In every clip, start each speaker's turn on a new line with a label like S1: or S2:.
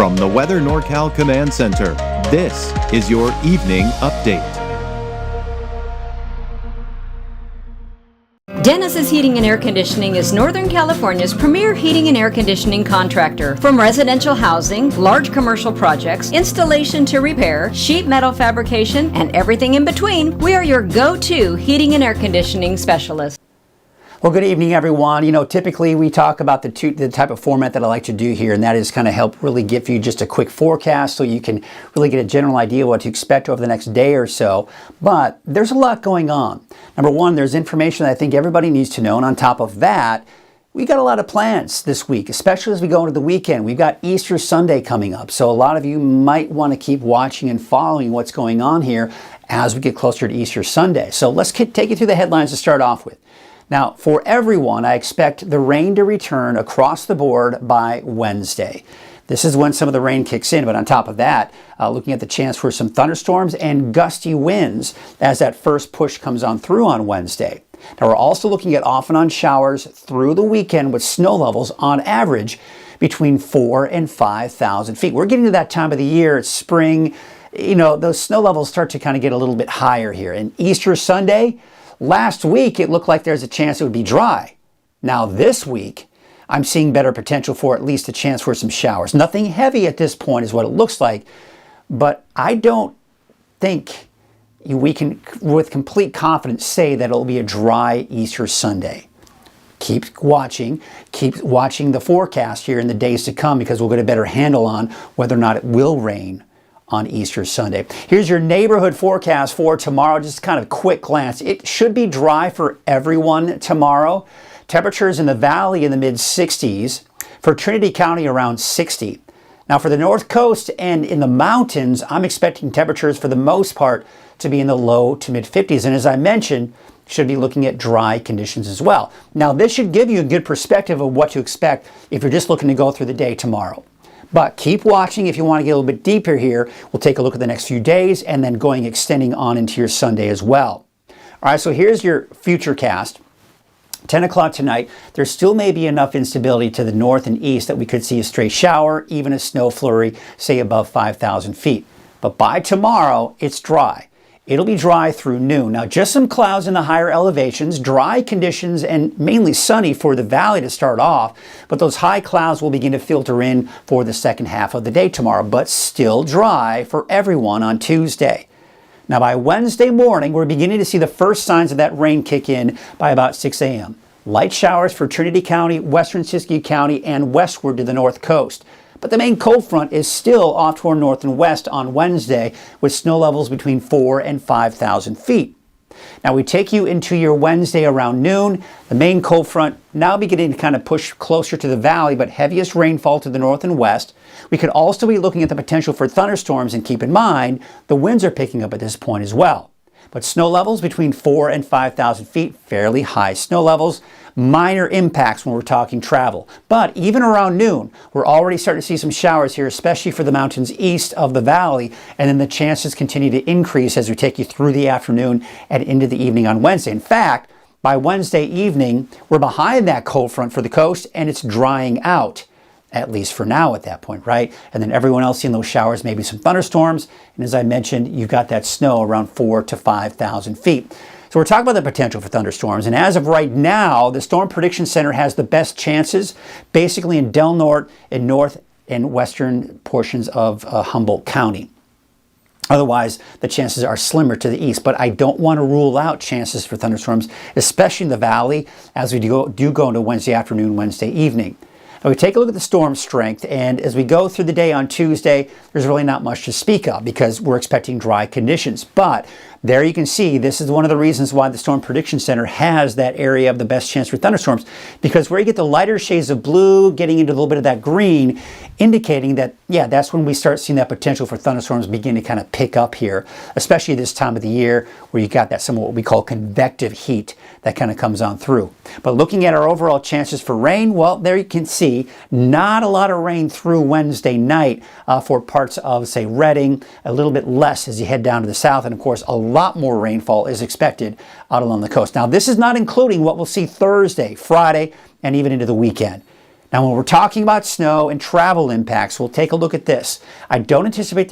S1: From the Weather NorCal Command Center, this is your evening update.
S2: Dennis's Heating and Air Conditioning is Northern California's premier heating and air conditioning contractor. From residential housing, large commercial projects, installation to repair, sheet metal fabrication, and everything in between, we are your go-to heating and air conditioning specialist.
S3: Well, good evening, everyone. You know, typically we talk about the type of format that I like to do here, and that is kind of help really give you just a quick forecast so you can really get a general idea of what to expect over the next day or so. But there's a lot going on. Number one, there's information that I think everybody needs to know, and on top of that, we got a lot of plans this week, especially as we go into the weekend. We've got Easter Sunday coming up, so a lot of you might want to keep watching and following what's going on here as we get closer to Easter Sunday. So let's take you through the headlines to start off with. Now, for everyone, I expect the rain to return across the board by Wednesday. This is when some of the rain kicks in, but on top of that, looking at the chance for some thunderstorms and gusty winds as that first push comes on through on Wednesday. Now, we're also looking at off and on showers through the weekend with snow levels on average between 4,000 and 5,000 feet. We're getting to that time of the year, it's spring, you know, those snow levels start to kind of get a little bit higher here. And Easter Sunday, last week, it looked like there's a chance it would be dry. Now this week, I'm seeing better potential for at least a chance for some showers. Nothing heavy at this point is what it looks like, but I don't think we can, with complete confidence, say that it'll be a dry Easter Sunday. Keep watching the forecast here in the days to come because we'll get a better handle on whether or not it will rain on Easter Sunday. Here's your neighborhood forecast for tomorrow. Just kind of quick glance. It should be dry for everyone tomorrow. Temperatures in the valley in the mid-60s. For Trinity County, around 60. Now for the North Coast and in the mountains, I'm expecting temperatures for the most part to be in the low to mid-50s. And as I mentioned, should be looking at dry conditions as well. Now this should give you a good perspective of what to expect if you're just looking to go through the day tomorrow. But keep watching if you want to get a little bit deeper here. We'll take a look at the next few days and then extending on into your Sunday as well. All right, so here's your future cast. 10 o'clock tonight, there still may be enough instability to the north and east that we could see a stray shower, even a snow flurry, say above 5,000 feet. But by tomorrow, it's dry. It'll be dry through noon. Now, just some clouds in the higher elevations, dry conditions, and mainly sunny for the valley to start off. But those high clouds will begin to filter in for the second half of the day tomorrow, but still dry for everyone on Tuesday. Now, by Wednesday morning, we're beginning to see the first signs of that rain kick in by about 6 a.m. Light showers for Trinity County, western Siskiyou County, and westward to the north coast. But the main cold front is still off toward north and west on Wednesday with snow levels between 4,000 and 5,000 feet. Now we take you into your Wednesday around noon. The main cold front now beginning to kind of push closer to the valley, but heaviest rainfall to the north and west. We could also be looking at the potential for thunderstorms, and keep in mind the winds are picking up at this point as well. But snow levels between 4,000 and 5,000 feet, fairly high snow levels. Minor impacts when we're talking travel. But even around noon, we're already starting to see some showers here, especially for the mountains east of the valley, and then the chances continue to increase as we take you through the afternoon and into the evening on Wednesday. In fact, by Wednesday evening, we're behind that cold front for the coast, and it's drying out, at least for now at that point, right? And then everyone else seeing those showers, maybe some thunderstorms, and as I mentioned, you've got that snow around 4,000 to 5,000 feet. So we're talking about the potential for thunderstorms, and as of right now, the Storm Prediction Center has the best chances basically in Del Norte and north and western portions of Humboldt County. Otherwise, the chances are slimmer to the east, but I don't want to rule out chances for thunderstorms, especially in the valley as we do go into Wednesday afternoon, Wednesday evening. Now we take a look at the storm strength, and as we go through the day on Tuesday, there's really not much to speak of because we're expecting dry conditions. But there you can see, this is one of the reasons why the Storm Prediction Center has that area of the best chance for thunderstorms, because where you get the lighter shades of blue, getting into a little bit of that green, indicating that, yeah, that's when we start seeing that potential for thunderstorms begin to kind of pick up here, especially this time of the year where you got that somewhat what we call convective heat that kind of comes on through. But looking at our overall chances for rain, well, there you can see not a lot of rain through Wednesday night for parts of, say, Redding, a little bit less as you head down to the south, and of course a lot more rainfall is expected out along the coast. Now, this is not including what we'll see Thursday, Friday, and even into the weekend. Now, when we're talking about snow and travel impacts, we'll take a look at this. I don't anticipate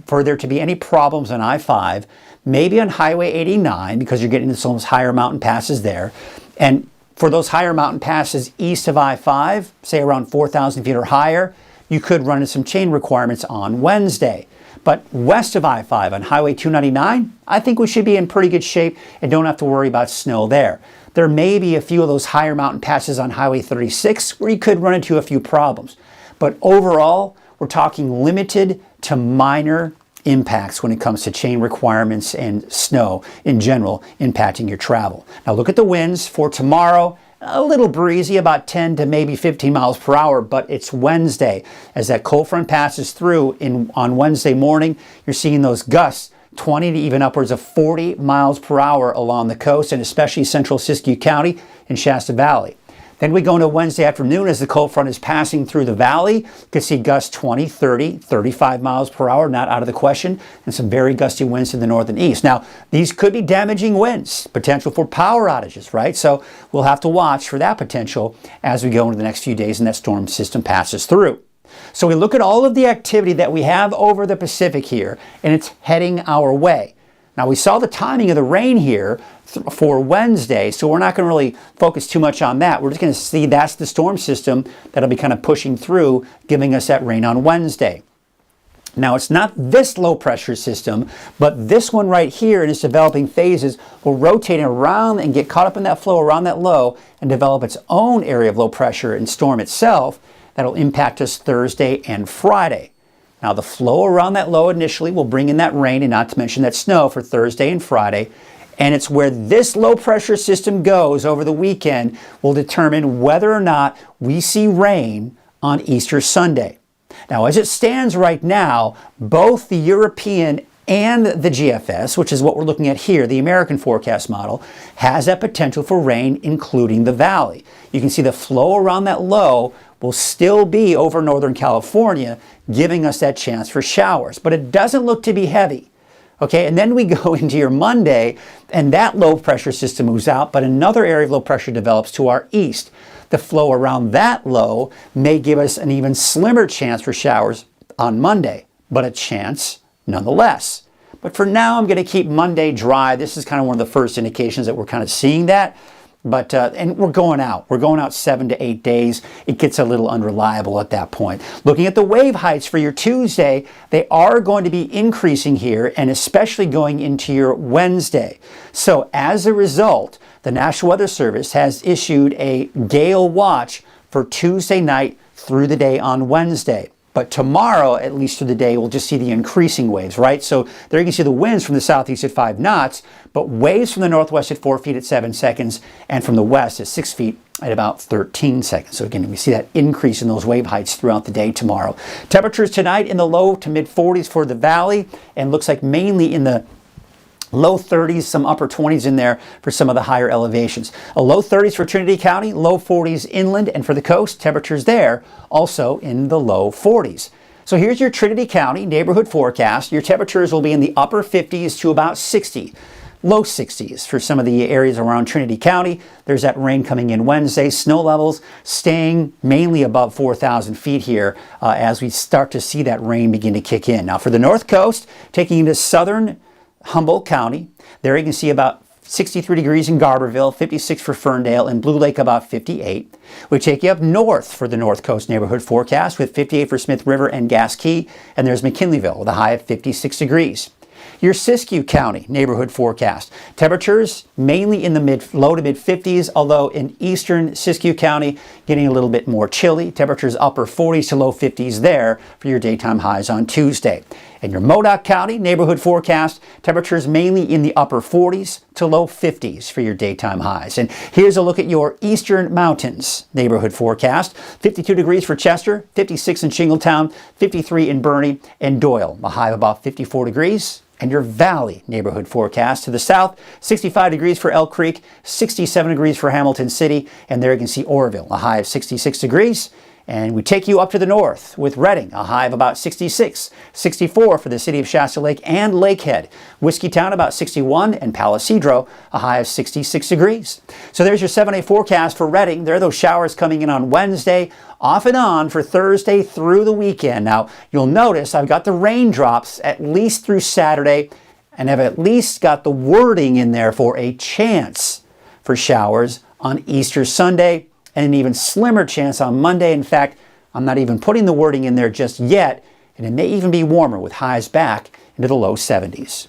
S3: for there to be any problems on I-5, maybe on Highway 89 because you're getting into some of those higher mountain passes there. And for those higher mountain passes east of I-5, say around 4,000 feet or higher, you could run into some chain requirements on Wednesday. But west of I-5 on Highway 299, I think we should be in pretty good shape and don't have to worry about snow there. There may be a few of those higher mountain passes on Highway 36 where you could run into a few problems. But overall, we're talking limited to minor impacts when it comes to chain requirements and snow in general impacting your travel. Now look at the winds for tomorrow. A little breezy, about 10 to maybe 15 miles per hour, but it's Wednesday. As that cold front passes through on Wednesday morning, you're seeing those gusts 20 to even upwards of 40 miles per hour along the coast, and especially central Siskiyou County and Shasta Valley. Then we go into Wednesday afternoon as the cold front is passing through the valley. You can see gusts 20, 30, 35 miles per hour, not out of the question, and some very gusty winds to the north and east. Now, these could be damaging winds, potential for power outages, right? So we'll have to watch for that potential as we go into the next few days and that storm system passes through. So we look at all of the activity that we have over the Pacific here, and it's heading our way. Now, we saw the timing of the rain here for Wednesday, so we're not going to really focus too much on that. We're just going to see that's the storm system that'll be kind of pushing through, giving us that rain on Wednesday. Now, it's not this low pressure system, but this one right here in its developing phases will rotate around and get caught up in that flow around that low and develop its own area of low pressure and storm itself that'll impact us Thursday and Friday. Now, the flow around that low initially will bring in that rain and not to mention that snow for Thursday and Friday. And it's where this low pressure system goes over the weekend will determine whether or not we see rain on Easter Sunday. Now, as it stands right now, both the European and the GFS, which is what we're looking at here, the American forecast model, has that potential for rain, including the valley. You can see the flow around that low will still be over Northern California, giving us that chance for showers. But it doesn't look to be heavy. Okay, and then we go into your Monday, and that low pressure system moves out, but another area of low pressure develops to our east. The flow around that low may give us an even slimmer chance for showers on Monday, but a chance nonetheless. But for now, I'm going to keep Monday dry. This is kind of one of the first indications that we're kind of seeing that. But and we're going out 7 to 8 days. It gets a little unreliable at that point. Looking at the wave heights for your Tuesday, they are going to be increasing here, and especially going into your Wednesday. So as a result, the National Weather Service has issued a gale watch for Tuesday night through the day on Wednesday. But tomorrow, at least through the day, we'll just see the increasing waves, right? So there you can see the winds from the southeast at 5 knots, but waves from the northwest at 4 feet at 7 seconds, and from the west at 6 feet at about 13 seconds. So again, we see that increase in those wave heights throughout the day tomorrow. Temperatures tonight in the low to mid 40s for the valley, and looks like mainly in the low 30s, some upper 20s in there for some of the higher elevations. A low 30s for Trinity County, low 40s inland, and for the coast, temperatures there also in the low 40s. So here's your Trinity County neighborhood forecast. Your temperatures will be in the upper 50s to about 60. Low 60s for some of the areas around Trinity County. There's that rain coming in Wednesday. Snow levels staying mainly above 4,000 feet here as we start to see that rain begin to kick in. Now for the north coast, taking into southern Humboldt County, there you can see about 63 degrees in Garberville, 56 for Ferndale, and Blue Lake about 58. We take you up north for the North Coast neighborhood forecast with 58 for Smith River and Gas Key, and there's McKinleyville with a high of 56 degrees. Your Siskiyou County neighborhood forecast. Temperatures mainly in the low to mid 50s, although in eastern Siskiyou County getting a little bit more chilly. Temperatures upper 40s to low 50s there for your daytime highs on Tuesday. In your Modoc County neighborhood forecast, temperatures mainly in the upper 40s to low 50s for your daytime highs. And here's a look at your Eastern Mountains neighborhood forecast. 52 degrees for Chester, 56 in Shingletown, 53 in Bernie and Doyle, a high of about 54 degrees. And your Valley neighborhood forecast to the south, 65 degrees for Elk Creek, 67 degrees for Hamilton City, and there you can see Oroville, a high of 66 degrees. And we take you up to the north with Redding, a high of about 66, 64 for the city of Shasta Lake and Lakehead. Whiskeytown about 61, and Palisadro, a high of 66 degrees. So there's your 7-day forecast for Redding. There are those showers coming in on Wednesday, off and on for Thursday through the weekend. Now, you'll notice I've got the raindrops at least through Saturday, and I've at least got the wording in there for a chance for showers on Easter Sunday, and an even slimmer chance on Monday. In fact, I'm not even putting the wording in there just yet, and it may even be warmer with highs back into the low 70s.